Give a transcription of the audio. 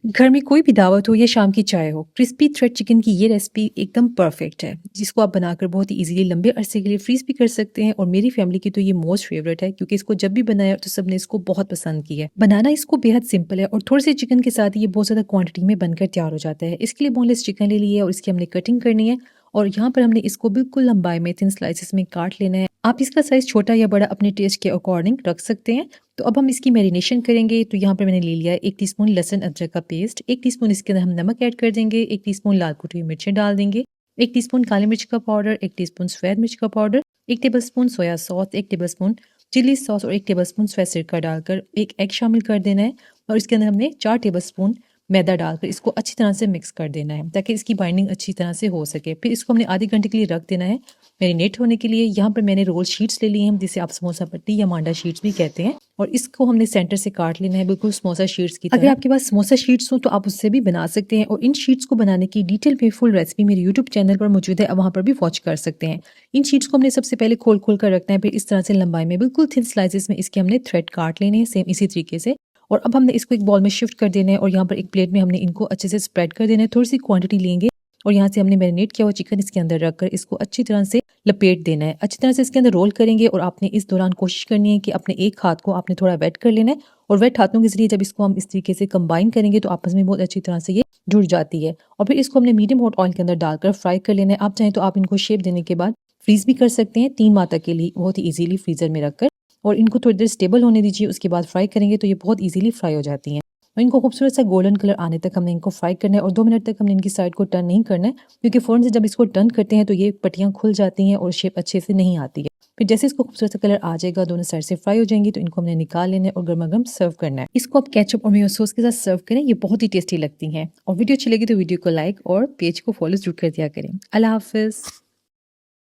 घर में कोई भी दावत हो या शाम की चाय हो, क्रिस्पी थ्रेड चिकन की ये रेसिपी एकदम परफेक्ट है, जिसको आप बनाकर बहुत ही इजीली लंबे अरसे के लिए फ्रीज भी कर सकते हैं। और मेरी फैमिली की तो ये मोस्ट फेवरेट है, क्योंकि इसको जब भी बनाया तो सबने इसको बहुत पसंद किया है। बनाना इसको बेहद सिंपल है और थोड़े से चिकन के साथ ये बहुत ज़्यादा क्वांटिटी में बनकर तैयार हो जाता है। इसके लिए बोनलेस चिकन ले लिया है और इसकी हमने कटिंग करनी है। और यहाँ पर हमने इसको बिल्कुल लंबाई में थिन स्लाइसेस में काट लेना है। आप इसका साइज छोटा या बड़ा अपने टेस्ट के अकॉर्डिंग रख सकते हैं। तो अब हम इसकी मैरिनेशन करेंगे। तो यहाँ पर मैंने ले लिया है 1 टीस्पून लहसुन अदरक का पेस्ट, 1 टीस्पून इसके अंदर हम नमक ऐड कर देंगे, 1 टीस्पून लाल कुटी हुई मिर्चें डाल देंगे, 1 टीस्पून काली मिर्च का पाउडर, 1 टीस्पून सफेद मिर्च का powder, 1 tablespoon soya sauce, 1 tablespoon chilli sauce और 1 टेबलस्पून सफेद सिरका डालकर एक एग शामिल कर देना है। और इसके अंदर हमने 4 टेबलस्पून मैदा डालकर इसको अच्छी तरह से मिक्स कर देना है, ताकि इसकी बाइंडिंग अच्छी तरह से हो सके। फिर इसको हमने आधे घंटे के लिए रख देना है मैरिनेट होने के लिए। यहाँ पर मैंने रोल शीट्स ले ली हैं, जिसे आप समोसा पट्टी या मांडा शीट्स भी कहते हैं, और इसको हमने सेंटर से काट लेना है, बिल्कुल समोसा शीट्स की तरह। अगर आपके पास समोसा शीट्स हो तो आप उससे भी बना सकते हैं। और इन शीट्स को बनाने की डिटेल में फुल रेसिपी मेरे यूट्यूब चैनल पर मौजूद है, आप वहाँ पर भी वॉच कर सकते हैं। इन शीट्स को हमने सबसे पहले खोल खोल कर रखना है, फिर इस तरह से लंबाई में बिल्कुल थिन स्लाइसेस में इसके हमने थ्रेड काट लेने हैं, सेम इसी तरीके से। और अब हमने इसको एक बॉल में शिफ्ट कर देना है और यहाँ पर एक प्लेट में हमने इनको अच्छे से स्प्रेड कर देना है। थोड़ी सी क्वांटिटी लेंगे और यहाँ से हमने मैरिनेट किया हुआ चिकन इसके अंदर रखकर इसको अच्छी तरह से लपेट देना है। अच्छी तरह से इसके अंदर रोल करेंगे और आपने इस दौरान कोशिश करनी है कि अपने एक हाथ को आपने थोड़ा वेट कर लेना है, और वेट हाथों के जरिए जब इसको हम इस तरीके से कंबाइन करेंगे तो आपस में बहुत अच्छी तरह से ये जुड़ जाती है। और फिर इसको हमने मीडियम हॉट ऑयल के अंदर डालकर फ्राई कर लेना है। आप चाहें तो आप इनको शेप देने के बाद फ्रीज भी कर सकते हैं 3 माह तक के लिए, बहुत ही ईजिली फ्रीजर में रखकर। और इनको थोड़ी देर स्टेबल होने दीजिए, उसके बाद फ्राई करेंगे तो ये बहुत इजीली फ्राई हो जाती हैं। और इनको खूबसूरत सा गोल्डन कलर आने तक हमने इनको फ्राई करना है। और 2 मिनट तक हमने इनकी साइड को टर्न नहीं करना है, क्योंकि फ़ौरन से जब इसको टर्न करते हैं तो ये पट्टियाँ खुल जाती हैं और शेप अच्छे से नहीं आती है। फिर जैसे इसको खूबसूरत सा कलर आ जाएगा, दोनों साइड से फ्राई हो जाएंगी, तो इनको हमने निकाल लेना है और गर्मा गर्म सर्व करना है। इसको आप केचप और मेयो सॉस के साथ सर्व करें, ये बहुत ही टेस्टी लगती हैं। और वीडियो अच्छी लगी तो वीडियो को लाइक और पेज को फॉलो जरूर कर दिया करें। अल्लाह हाफिज़।